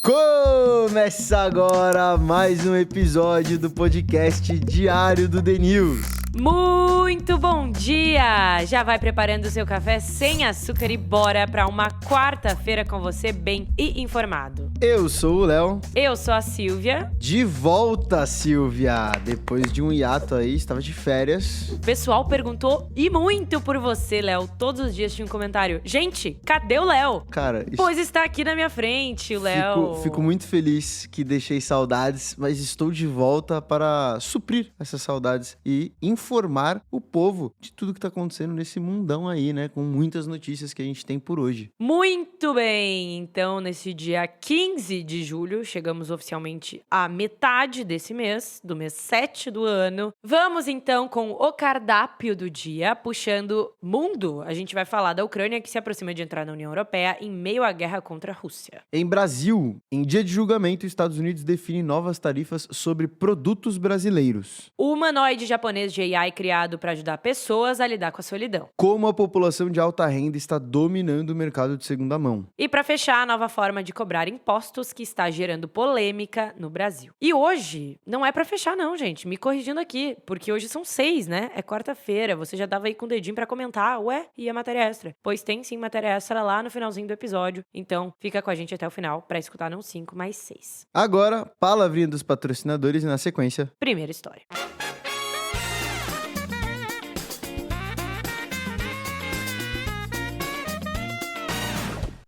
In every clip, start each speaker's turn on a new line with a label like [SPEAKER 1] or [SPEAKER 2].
[SPEAKER 1] Começa agora mais um episódio do podcast Diário do The News.
[SPEAKER 2] Muito bom dia! Já vai preparando o seu café sem açúcar e bora para uma quarta-feira com você bem e informado.
[SPEAKER 1] Eu sou o Léo.
[SPEAKER 2] Eu sou a Silvia.
[SPEAKER 1] De volta, Silvia! Depois de um hiato aí, estava de férias.
[SPEAKER 2] O pessoal perguntou e muito por você, Léo. Todos os dias tinha um comentário. Gente, cadê o Léo?
[SPEAKER 1] Cara,
[SPEAKER 2] Pois está aqui na minha frente, o Léo.
[SPEAKER 1] Fico muito feliz que deixei saudades, mas estou de volta para suprir essas saudades e informar o povo de tudo que tá acontecendo nesse mundão aí, né? Com muitas notícias que a gente tem por hoje.
[SPEAKER 2] Muito bem! Então, nesse dia 15 de julho, chegamos oficialmente à metade desse mês, do mês 7 do ano. Vamos então com o cardápio do dia, puxando mundo. A gente vai falar da Ucrânia, que se aproxima de entrar na União Europeia em meio à guerra contra a Rússia.
[SPEAKER 1] Em Brasil, em dia de julgamento, os Estados Unidos define novas tarifas sobre produtos brasileiros.
[SPEAKER 2] O humanoide japonês de AI criado para ajudar pessoas a lidar com a solidão.
[SPEAKER 1] Como a população de alta renda está dominando o mercado de segunda mão.
[SPEAKER 2] E para fechar, a nova forma de cobrar impostos que está gerando polêmica no Brasil. E hoje, não é para fechar não, gente, me corrigindo aqui, porque hoje são 6, né? É quarta-feira, você já tava aí com o dedinho para comentar, ué, e a matéria extra? Pois tem sim matéria extra lá no finalzinho do episódio, então fica com a gente até o final para escutar não 5, mas 6.
[SPEAKER 1] Agora, palavrinha dos patrocinadores e na sequência...
[SPEAKER 2] Primeira história.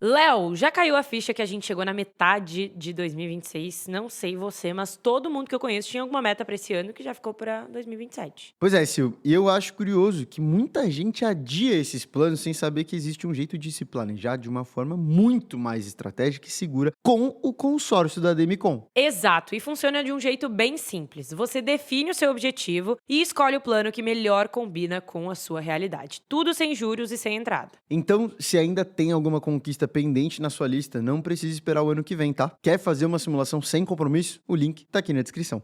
[SPEAKER 2] Léo, já caiu a ficha que a gente chegou na metade de 2026? Não sei você, mas todo mundo que eu conheço tinha alguma meta pra esse ano que já ficou pra 2027.
[SPEAKER 1] Pois é, Sil, e eu acho curioso que muita gente adia esses planos sem saber que existe um jeito de se planejar de uma forma muito mais estratégica e segura com o consórcio da Demicon.
[SPEAKER 2] Exato, e funciona de um jeito bem simples. Você define o seu objetivo e escolhe o plano que melhor combina com a sua realidade. Tudo sem juros e sem entrada.
[SPEAKER 1] Então, se ainda tem alguma conquista pendente na sua lista, não precisa esperar o ano que vem, tá? Quer fazer uma simulação sem compromisso? O link tá aqui na descrição.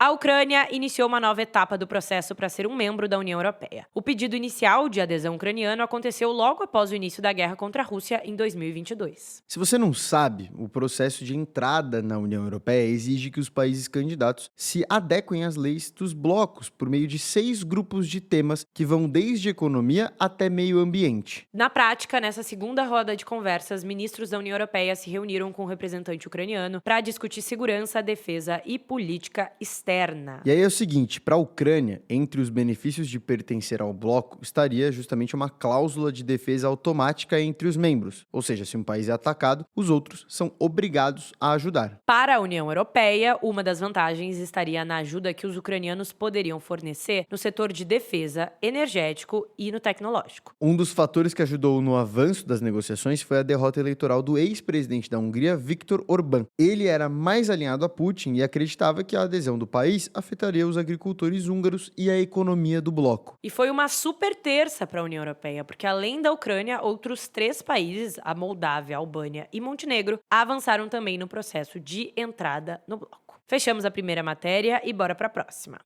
[SPEAKER 2] A Ucrânia iniciou uma nova etapa do processo para ser um membro da União Europeia. O pedido inicial de adesão ucraniano aconteceu logo após o início da guerra contra a Rússia em 2022.
[SPEAKER 1] Se você não sabe, o processo de entrada na União Europeia exige que os países candidatos se adequem às leis dos blocos por meio de 6 grupos de temas que vão desde economia até meio ambiente.
[SPEAKER 2] Na prática, nessa segunda roda de conversas, ministros da União Europeia se reuniram com o representante ucraniano para discutir segurança, defesa e política externa.
[SPEAKER 1] E aí é o seguinte, para a Ucrânia, entre os benefícios de pertencer ao bloco, estaria justamente uma cláusula de defesa automática entre os membros. Ou seja, se um país é atacado, os outros são obrigados a ajudar.
[SPEAKER 2] Para a União Europeia, uma das vantagens estaria na ajuda que os ucranianos poderiam fornecer no setor de defesa, energético e no tecnológico.
[SPEAKER 1] Um dos fatores que ajudou no avanço das negociações foi a derrota eleitoral do ex-presidente da Hungria, Viktor Orbán. Ele era mais alinhado a Putin e acreditava que a adesão do país afetaria os agricultores húngaros e a economia do bloco.
[SPEAKER 2] E foi uma super terça para a União Europeia, porque além da Ucrânia, outros 3 países, a Moldávia, a Albânia e Montenegro, avançaram também no processo de entrada no bloco. Fechamos a primeira matéria e bora para a próxima.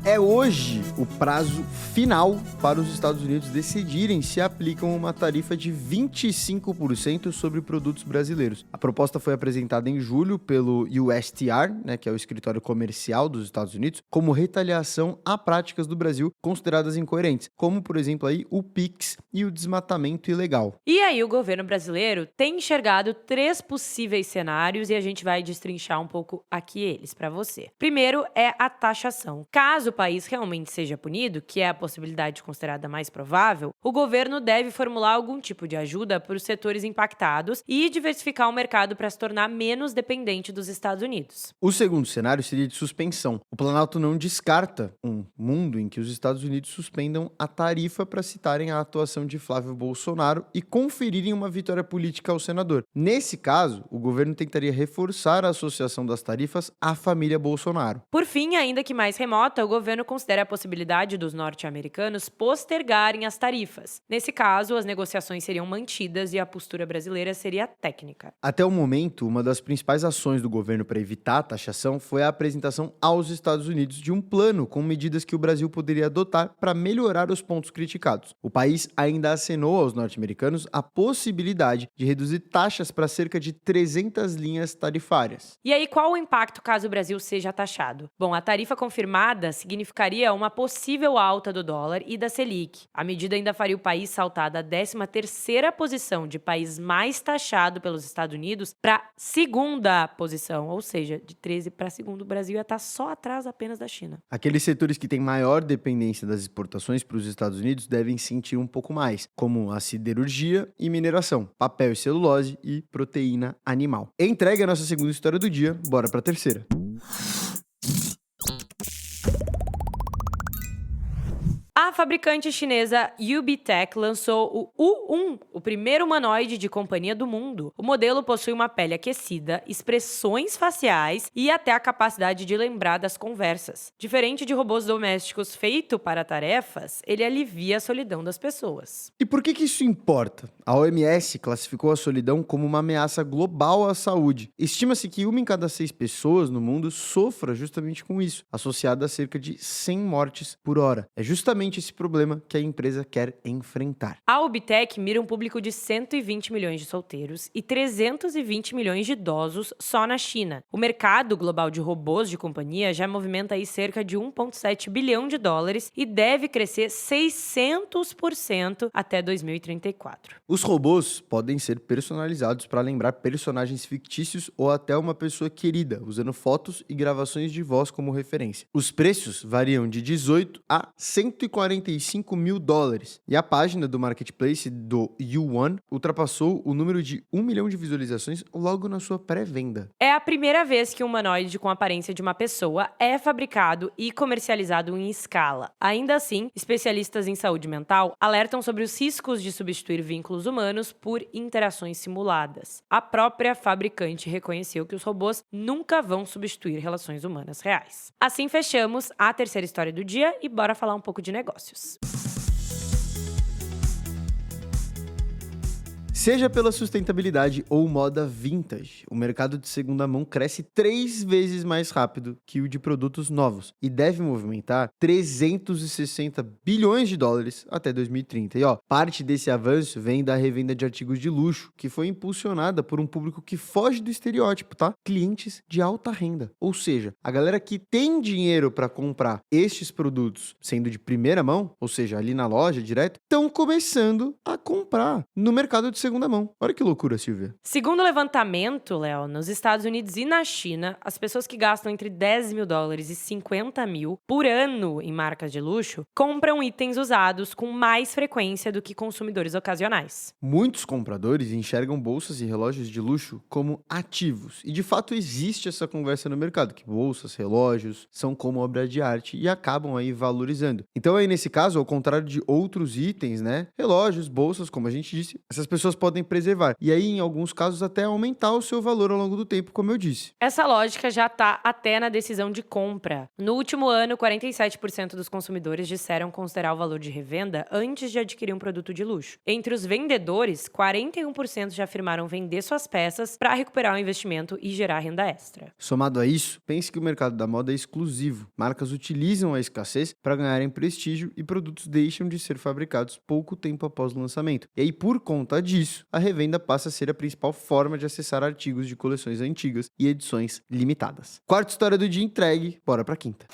[SPEAKER 1] É hoje o prazo final para os Estados Unidos decidirem se aplicam uma tarifa de 25% sobre produtos brasileiros. A proposta foi apresentada em julho pelo USTR, que é o escritório comercial dos Estados Unidos, como retaliação a práticas do Brasil consideradas incoerentes, como, por exemplo, aí, o PIX e o desmatamento ilegal.
[SPEAKER 2] E aí o governo brasileiro tem enxergado 3 possíveis cenários e a gente vai destrinchar um pouco aqui eles para você. Primeiro é a taxação. Caso o país realmente seja punido, que é a possibilidade considerada mais provável, o governo deve formular algum tipo de ajuda para os setores impactados e diversificar o mercado para se tornar menos dependente dos Estados Unidos.
[SPEAKER 1] O segundo cenário seria de suspensão. O Planalto não descarta um mundo em que os Estados Unidos suspendam a tarifa para citarem a atuação de Flávio Bolsonaro e conferirem uma vitória política ao senador. Nesse caso, o governo tentaria reforçar a associação das tarifas à família Bolsonaro.
[SPEAKER 2] Por fim, ainda que mais remota, o governo considera a possibilidade possibilidade dos norte-americanos postergarem as tarifas. Nesse caso, as negociações seriam mantidas e a postura brasileira seria técnica.
[SPEAKER 1] Até o momento, uma das principais ações do governo para evitar a taxação foi a apresentação aos Estados Unidos de um plano com medidas que o Brasil poderia adotar para melhorar os pontos criticados. O país ainda acenou aos norte-americanos a possibilidade de reduzir taxas para cerca de 300 linhas tarifárias.
[SPEAKER 2] E aí, qual o impacto caso o Brasil seja taxado? Bom, a tarifa confirmada significaria uma possível alta do dólar e da Selic. A medida ainda faria o país saltar da 13ª posição de país mais taxado pelos Estados Unidos para a segunda posição, ou seja, de 13 para segundo, o Brasil ia estar só atrás apenas da China.
[SPEAKER 1] Aqueles setores que têm maior dependência das exportações para os Estados Unidos devem sentir um pouco mais, como a siderurgia e mineração, papel e celulose e proteína animal. Entregue a nossa segunda história do dia, bora para a terceira.
[SPEAKER 2] A fabricante chinesa UBTech lançou o U1, o primeiro humanoide de companhia do mundo. O modelo possui uma pele aquecida, expressões faciais e até a capacidade de lembrar das conversas. Diferente de robôs domésticos feitos para tarefas, ele alivia a solidão das pessoas.
[SPEAKER 1] E por que isso importa? A OMS classificou a solidão como uma ameaça global à saúde. Estima-se que 1 em cada 6 pessoas no mundo sofra justamente com isso, associado a cerca de 100 mortes por hora. É justamente esse problema que a empresa quer enfrentar.
[SPEAKER 2] A UBTech mira um público de 120 milhões de solteiros e 320 milhões de idosos só na China. O mercado global de robôs de companhia já movimenta aí cerca de 1,7 bilhão de dólares e deve crescer 600% até 2034.
[SPEAKER 1] Os robôs podem ser personalizados para lembrar personagens fictícios ou até uma pessoa querida, usando fotos e gravações de voz como referência. Os preços variam de 18 a 145 mil dólares. E a página do marketplace do U1 ultrapassou o número de 1 milhão de visualizações logo na sua pré-venda.
[SPEAKER 2] É a primeira vez que um humanoide com a aparência de uma pessoa é fabricado e comercializado em escala. Ainda assim, especialistas em saúde mental alertam sobre os riscos de substituir vínculos humanos por interações simuladas. A própria fabricante reconheceu que os robôs nunca vão substituir relações humanas reais. Assim fechamos a terceira história do dia e bora falar um pouco de negócios.
[SPEAKER 1] Seja pela sustentabilidade ou moda vintage, o mercado de segunda mão cresce 3 vezes mais rápido que o de produtos novos e deve movimentar 360 bilhões de dólares até 2030. E parte desse avanço vem da revenda de artigos de luxo, que foi impulsionada por um público que foge do estereótipo, tá? Clientes de alta renda. Ou seja, a galera que tem dinheiro para comprar estes produtos, sendo de primeira mão, ou seja, ali na loja direto, estão começando a comprar no mercado de segunda mão. Olha que loucura, Silvia.
[SPEAKER 2] Segundo o levantamento, Léo, nos Estados Unidos e na China, as pessoas que gastam entre 10 mil dólares e 50 mil por ano em marcas de luxo compram itens usados com mais frequência do que consumidores ocasionais.
[SPEAKER 1] Muitos compradores enxergam bolsas e relógios de luxo como ativos. E de fato existe essa conversa no mercado, que bolsas, relógios são como obra de arte e acabam aí valorizando. Então aí nesse caso, ao contrário de outros itens, né? Relógios, bolsas, como a gente disse, essas pessoas podem preservar. E aí, em alguns casos, até aumentar o seu valor ao longo do tempo, como eu disse.
[SPEAKER 2] Essa lógica já está até na decisão de compra. No último ano, 47% dos consumidores disseram considerar o valor de revenda antes de adquirir um produto de luxo. Entre os vendedores, 41% já afirmaram vender suas peças para recuperar o investimento e gerar renda extra.
[SPEAKER 1] Somado a isso, pense que o mercado da moda é exclusivo. Marcas utilizam a escassez para ganharem prestígio e produtos deixam de ser fabricados pouco tempo após o lançamento. E aí, por conta disso, a revenda passa a ser a principal forma de acessar artigos de coleções antigas e edições limitadas. Quarta história do dia entregue, bora pra quinta.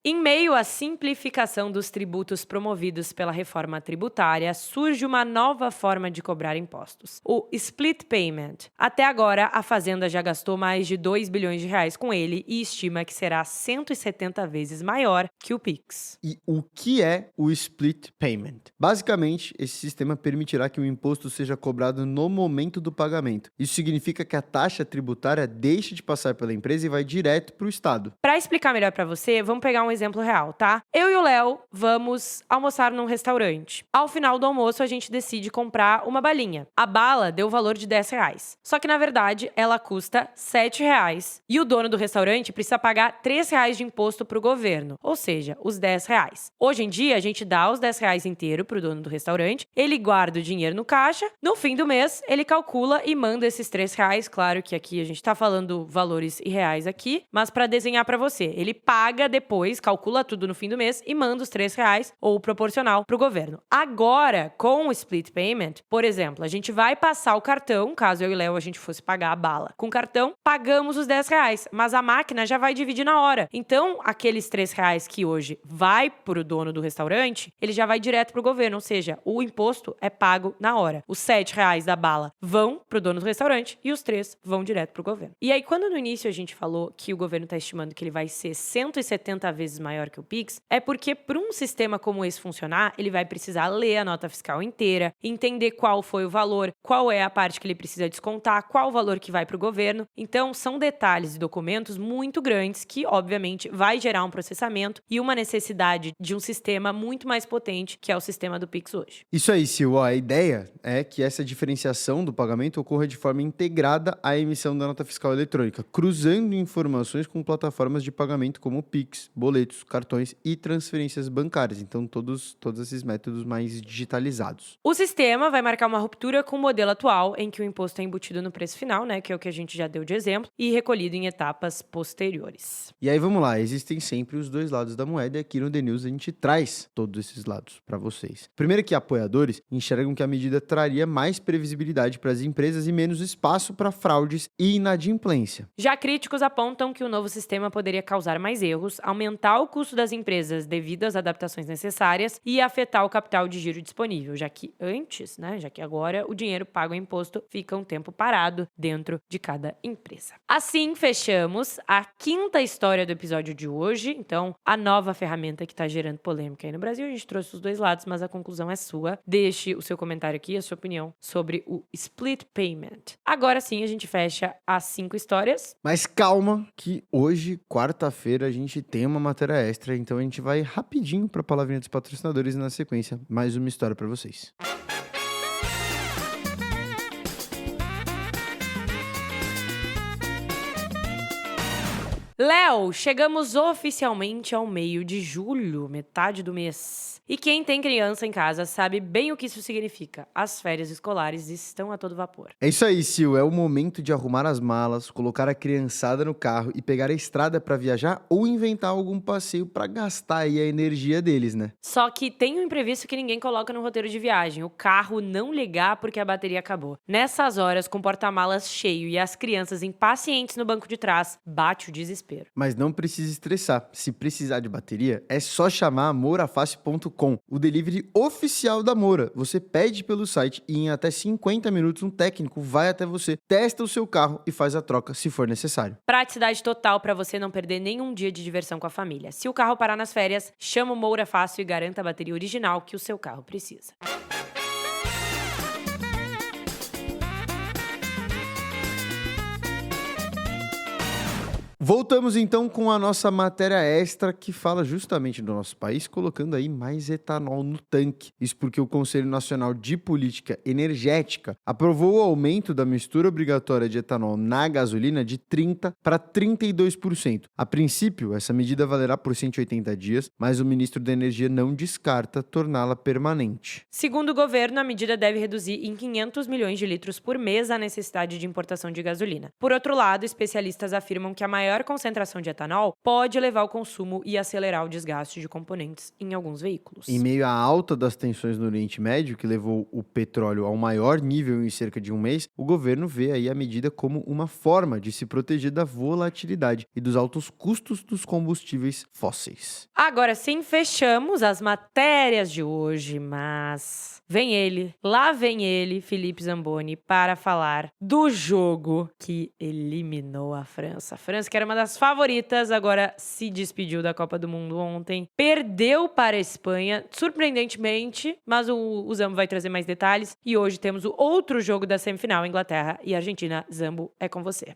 [SPEAKER 2] Em meio à simplificação dos tributos promovidos pela reforma tributária, surge uma nova forma de cobrar impostos, o split payment. Até agora, a Fazenda já gastou mais de 2 bilhões de reais com ele e estima que será 170 vezes maior que o Pix.
[SPEAKER 1] E o que é o split payment? Basicamente, esse sistema permitirá que o imposto seja cobrado no momento do pagamento. Isso significa que a taxa tributária deixa de passar pela empresa e vai direto para o Estado.
[SPEAKER 2] Para explicar melhor para você, vamos pegar um exemplo real, tá? Eu e o Léo vamos almoçar num restaurante. Ao final do almoço, a gente decide comprar uma balinha. A bala deu o valor de R$10. Só que, na verdade, ela custa R$7. E o dono do restaurante precisa pagar R$3 de imposto pro governo. Ou seja, os R$10. Hoje em dia, a gente dá os R$10 inteiro pro dono do restaurante, ele guarda o dinheiro no caixa, no fim do mês, ele calcula e manda esses R$3. Claro que aqui a gente tá falando valores irreais aqui, mas pra desenhar pra você. Ele paga depois, calcula tudo no fim do mês e manda os R$3 ou proporcional pro governo. Agora, com o split payment, por exemplo, a gente vai passar o cartão, caso eu e Léo a gente fosse pagar a bala com cartão, pagamos os R$10, mas a máquina já vai dividir na hora. Então, aqueles R$3 que hoje vai pro dono do restaurante, ele já vai direto pro governo, ou seja, o imposto é pago na hora. Os R$7 da bala vão pro dono do restaurante e os 3 vão direto pro governo. E aí, quando no início a gente falou que o governo tá estimando que ele vai ser 170 vezes maior que o Pix, é porque para um sistema como esse funcionar, ele vai precisar ler a nota fiscal inteira, entender qual foi o valor, qual é a parte que ele precisa descontar, qual o valor que vai pro governo. Então, são detalhes e documentos muito grandes que, obviamente, vai gerar um processamento e uma necessidade de um sistema muito mais potente, que é o sistema do Pix hoje.
[SPEAKER 1] Isso aí, Sil. A ideia é que essa diferenciação do pagamento ocorra de forma integrada à emissão da nota fiscal eletrônica, cruzando informações com plataformas de pagamento como Pix, boletos, cartões e transferências bancárias. Então, todos esses métodos mais digitalizados.
[SPEAKER 2] O sistema vai marcar uma ruptura com o modelo atual, em que o imposto é embutido no preço final, né, que é o que a gente já deu de exemplo, e recolhido em etapas posteriores.
[SPEAKER 1] E aí, vamos lá. Existem sempre os dois lados da moeda e aqui no The News a gente traz todos esses lados para vocês. Primeiro que apoiadores enxergam que a medida traria mais previsibilidade para as empresas e menos espaço para fraudes e inadimplência.
[SPEAKER 2] Já críticos apontam que o novo sistema poderia causar mais erros, aumentar o custo das empresas devido às adaptações necessárias e afetar o capital de giro disponível, já que antes, né, já que agora o dinheiro pago em imposto fica um tempo parado dentro de cada empresa. Assim, fechamos a quinta história do episódio de hoje. Então, a nova ferramenta que está gerando polêmica aí no Brasil. A gente trouxe os dois lados, mas a conclusão é sua. Deixe o seu comentário aqui, a sua opinião sobre o split payment. Agora sim, a gente fecha as 5 histórias.
[SPEAKER 1] Mas calma, que hoje, quarta-feira, a gente tem uma matéria extra, então a gente vai rapidinho para a palavrinha dos patrocinadores e na sequência, mais uma história para vocês.
[SPEAKER 2] Léo, chegamos oficialmente ao meio de julho, metade do mês. E quem tem criança em casa sabe bem o que isso significa. As férias escolares estão a todo vapor.
[SPEAKER 1] É isso aí, Sil. É o momento de arrumar as malas, colocar a criançada no carro e pegar a estrada para viajar ou inventar algum passeio para gastar aí a energia deles, né?
[SPEAKER 2] Só que tem um imprevisto que ninguém coloca no roteiro de viagem. O carro não ligar porque a bateria acabou. Nessas horas, com o porta-malas cheio e as crianças impacientes no banco de trás, bate o desespero.
[SPEAKER 1] Mas não precisa estressar. Se precisar de bateria, é só chamar a morafácil.com, o delivery oficial da Moura. Você pede pelo site e em até 50 minutos um técnico vai até você, testa o seu carro e faz a troca se for necessário.
[SPEAKER 2] Praticidade total para você não perder nenhum dia de diversão com a família. Se o carro parar nas férias, chama o Moura Fácil e garanta a bateria original que o seu carro precisa.
[SPEAKER 1] Voltamos então com a nossa matéria extra que fala justamente do nosso país, colocando aí mais etanol no tanque. Isso porque o Conselho Nacional de Política Energética aprovou o aumento da mistura obrigatória de etanol na gasolina de 30% para 32%. A princípio, essa medida valerá por 180 dias, mas o ministro da Energia não descarta torná-la permanente.
[SPEAKER 2] Segundo o governo, a medida deve reduzir em 500 milhões de litros por mês a necessidade de importação de gasolina. Por outro lado, especialistas afirmam que a maior concentração de etanol pode elevar o consumo e acelerar o desgaste de componentes em alguns veículos.
[SPEAKER 1] Em meio à alta das tensões no Oriente Médio, que levou o petróleo ao maior nível em cerca de um mês, o governo vê aí a medida como uma forma de se proteger da volatilidade e dos altos custos dos combustíveis fósseis.
[SPEAKER 2] Agora sim, fechamos as matérias de hoje, mas lá vem ele, Felipe Zamboni, para falar do jogo que eliminou a França. A França, que era uma das favoritas, agora se despediu da Copa do Mundo ontem. Perdeu para a Espanha, surpreendentemente, mas o Zambo vai trazer mais detalhes. E hoje temos o outro jogo da semifinal, Inglaterra e Argentina. Zambo, é com você.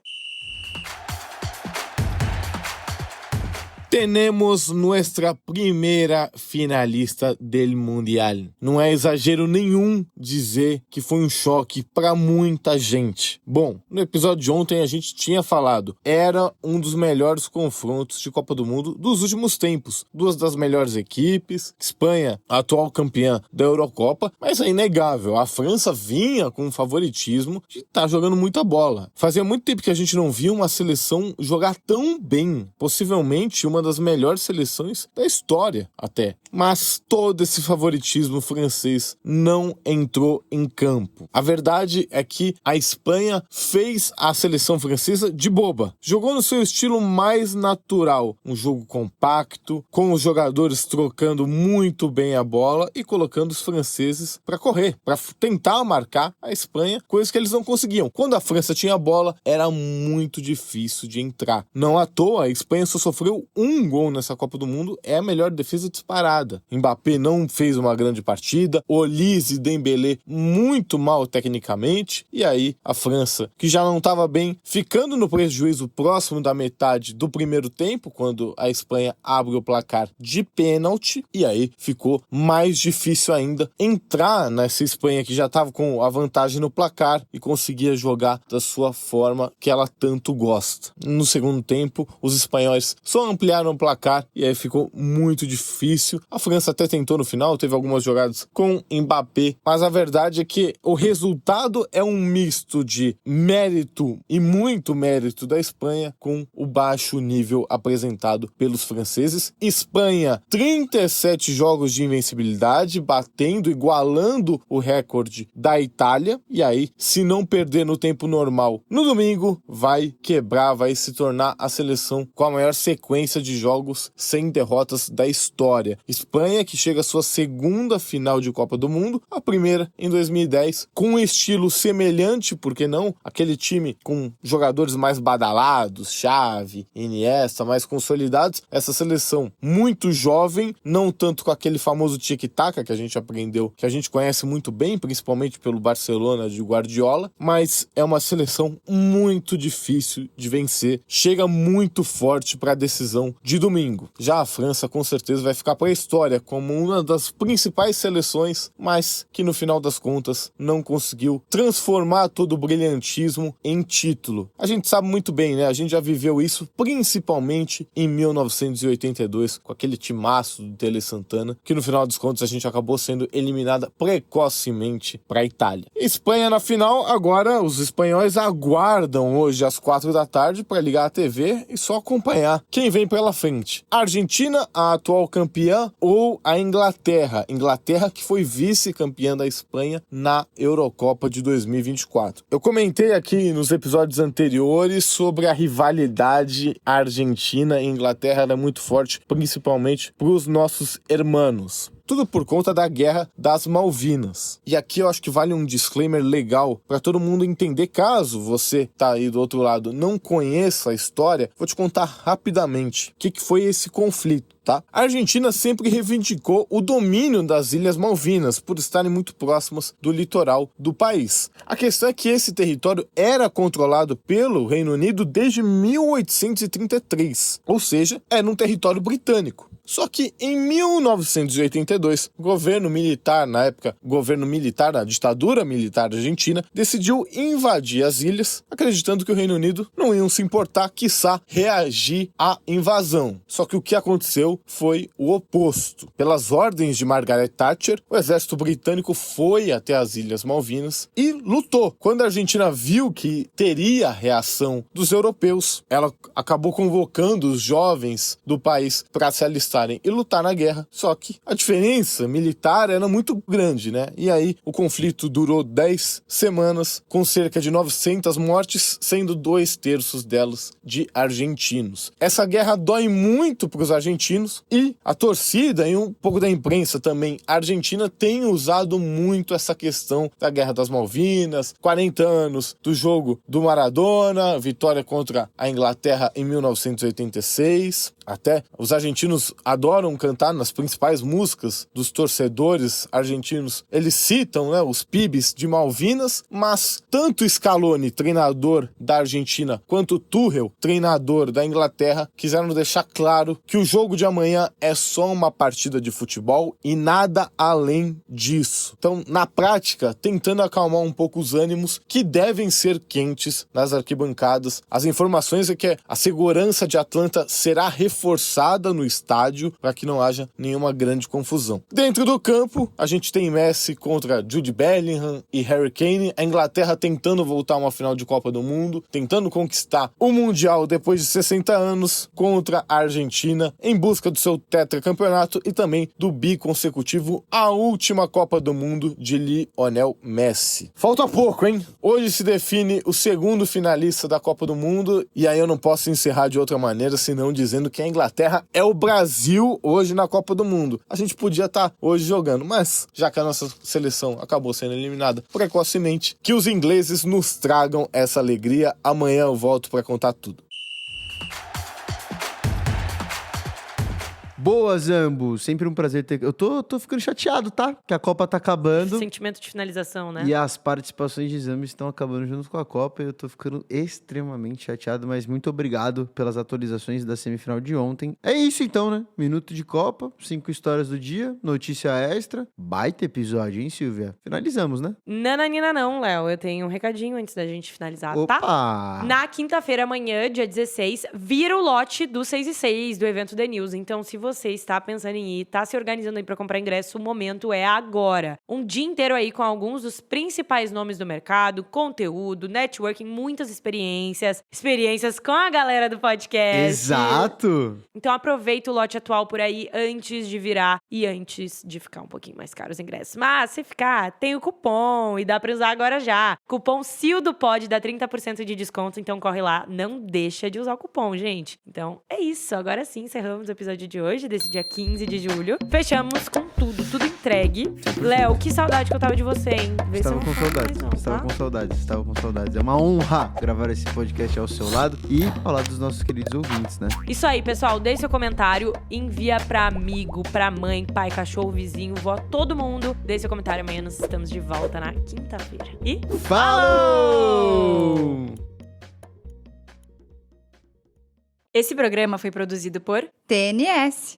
[SPEAKER 3] Tenemos nuestra primeira finalista del Mundial. Não é exagero nenhum dizer que foi um choque para muita gente. Bom, no episódio de ontem a gente tinha falado, era um dos melhores confrontos de Copa do Mundo dos últimos tempos. Duas das melhores equipes, Espanha, a atual campeã da Eurocopa, mas é inegável, a França vinha com um favoritismo de estar jogando muita bola. Fazia muito tempo que a gente não via uma seleção jogar tão bem, possivelmente uma das melhores seleções da história até. Mas todo esse favoritismo francês não entrou em campo. A verdade é que a Espanha fez a seleção francesa de boba. Jogou no seu estilo mais natural, um jogo compacto, com os jogadores trocando muito bem a bola e colocando os franceses para correr, para tentar marcar a Espanha, coisa que eles não conseguiam. Quando a França tinha a bola, era muito difícil de entrar. Não à toa, a Espanha só sofreu um gol nessa Copa do Mundo, é a melhor defesa disparada. Mbappé não fez uma grande partida, Olise e Dembélé muito mal tecnicamente, e aí a França, que já não estava bem, ficando no prejuízo próximo da metade do primeiro tempo, quando a Espanha abre o placar de pênalti, e aí ficou mais difícil ainda entrar nessa Espanha que já estava com a vantagem no placar e conseguia jogar da sua forma que ela tanto gosta. No segundo tempo, os espanhóis só ampliaram o placar e aí ficou muito difícil. A França até tentou no final, teve algumas jogadas com Mbappé, mas a verdade é que o resultado é um misto de mérito e muito mérito da Espanha com o baixo nível apresentado pelos franceses. Espanha, 37 jogos de invencibilidade, batendo, igualando o recorde da Itália, e aí, se não perder no tempo normal, no domingo, vai quebrar, vai se tornar a seleção com a maior sequência de jogos sem derrotas da história. Espanha, que chega à sua segunda final de Copa do Mundo, a primeira em 2010, com um estilo semelhante, por que não? Aquele time com jogadores mais badalados, Xavi, Iniesta, mais consolidados. Essa seleção muito jovem, não tanto com aquele famoso tic-tac que a gente aprendeu, que a gente conhece muito bem, principalmente pelo Barcelona de Guardiola, mas é uma seleção muito difícil de vencer, chega muito forte para a decisão de domingo. Já a França com certeza vai ficar para a história como uma das principais seleções, mas que no final das contas não conseguiu transformar todo o brilhantismo em título. A gente sabe muito bem, né? A gente já viveu isso principalmente em 1982 com aquele timaço do Tele Santana, que no final dos contos a gente acabou sendo eliminada precocemente para a Itália. Espanha na final, agora os espanhóis aguardam hoje às 4 da tarde para ligar a TV e só acompanhar quem vem pela frente. A Argentina, a atual campeã, ou a Inglaterra? Inglaterra que foi vice-campeã da Espanha na Eurocopa de 2024. Eu comentei aqui nos episódios anteriores sobre a rivalidade Argentina e Inglaterra, era muito forte, principalmente para os nossos hermanos. Tudo por conta da Guerra das Malvinas. E aqui eu acho que vale um disclaimer legal para todo mundo entender, caso você tá aí do outro lado não conheça a história, vou te contar rapidamente o que foi esse conflito. Tá? A Argentina sempre reivindicou o domínio das Ilhas Malvinas por estarem muito próximas do litoral do país. A questão é que esse território era controlado pelo Reino Unido desde 1833, ou seja, era um território britânico. Só que em 1982, o governo militar, na época, a ditadura militar argentina, decidiu invadir as ilhas, acreditando que o Reino Unido não ia se importar, quiçá reagir à invasão. Só que o que aconteceu foi o oposto. Pelas ordens de Margaret Thatcher, o exército britânico foi até as Ilhas Malvinas e lutou. Quando a Argentina viu que teria a reação dos europeus, ela acabou convocando os jovens do país para se alistarem e lutar na guerra. Só que a diferença militar era muito grande, né? E aí o conflito durou 10 semanas, com cerca de 900 mortes, sendo 2/3 delas de argentinos. Essa guerra dói muito para os argentinos e a torcida e um pouco da imprensa também argentina tem usado muito essa questão da Guerra das Malvinas, 40 anos do jogo do Maradona, vitória contra a Inglaterra em 1986. Até os argentinos adoram cantar nas principais músicas dos torcedores argentinos. Eles citam, né, os PIBs de Malvinas, mas tanto Scaloni, treinador da Argentina, quanto Tuchel, treinador da Inglaterra, quiseram deixar claro que o jogo de amanhã é só uma partida de futebol e nada além disso. Então, na prática, tentando acalmar um pouco os ânimos que devem ser quentes nas arquibancadas. As informações é que a segurança de Atlanta será reforçada no estádio para que não haja nenhuma grande confusão. Dentro do campo, a gente tem Messi contra Jude Bellingham e Harry Kane. A Inglaterra tentando voltar a uma final de Copa do Mundo, tentando conquistar o Mundial depois de 60 anos contra a Argentina em busca do seu tetracampeonato e também do biconsecutivo, a última Copa do Mundo de Lionel Messi. Falta pouco, hein? Hoje se define o segundo finalista da Copa do Mundo e aí eu não posso encerrar de outra maneira senão dizendo que a Inglaterra é o Brasil hoje na Copa do Mundo. A gente podia estar hoje jogando, mas já que a nossa seleção acabou sendo eliminada precocemente, que os ingleses nos tragam essa alegria. Amanhã eu volto para contar tudo.
[SPEAKER 1] Boa, Zambo. Sempre um prazer ter... Eu tô ficando chateado, tá? Que a Copa tá acabando.
[SPEAKER 2] Sentimento de finalização, né?
[SPEAKER 1] E as participações de Zambo estão acabando junto com a Copa. E eu tô ficando extremamente chateado. Mas muito obrigado pelas atualizações da semifinal de ontem. É isso então, né? Minuto de Copa, 5 histórias do dia, notícia extra. Baita episódio, hein, Silvia? Finalizamos, né?
[SPEAKER 2] Nananina não, Léo. Eu tenho um recadinho antes da gente finalizar,
[SPEAKER 1] Opa!
[SPEAKER 2] tá? Na quinta-feira, amanhã, dia 16, vira o lote do 6 e 6 do evento The News. Então, se você está pensando em ir, tá se organizando aí pra comprar ingresso, o momento é agora. Um dia inteiro aí com alguns dos principais nomes do mercado, conteúdo, networking, muitas experiências com a galera do podcast.
[SPEAKER 1] Exato!
[SPEAKER 2] Então aproveita o lote atual por aí antes de virar e antes de ficar um pouquinho mais caro os ingressos. Mas se ficar, tem o cupom e dá pra usar agora já. Cupom SILDOPOD dá 30% de desconto, então corre lá, não deixa de usar o cupom, gente. Então é isso, agora sim encerramos o episódio de hoje, desse dia 15 de julho. Fechamos com tudo entregue. Léo, que saudade que eu tava de você, hein?
[SPEAKER 1] Estava com saudades. Estava com saudades. É uma honra gravar esse podcast ao seu lado e ao lado dos nossos queridos ouvintes, né?
[SPEAKER 2] Isso aí, pessoal. Deixe seu comentário, envia pra amigo, pra mãe, pai, cachorro, vizinho, vó, todo mundo. Deixe seu comentário. Amanhã nós estamos de volta na quinta-feira. E
[SPEAKER 1] falou!
[SPEAKER 4] Esse programa foi produzido por
[SPEAKER 5] TNS.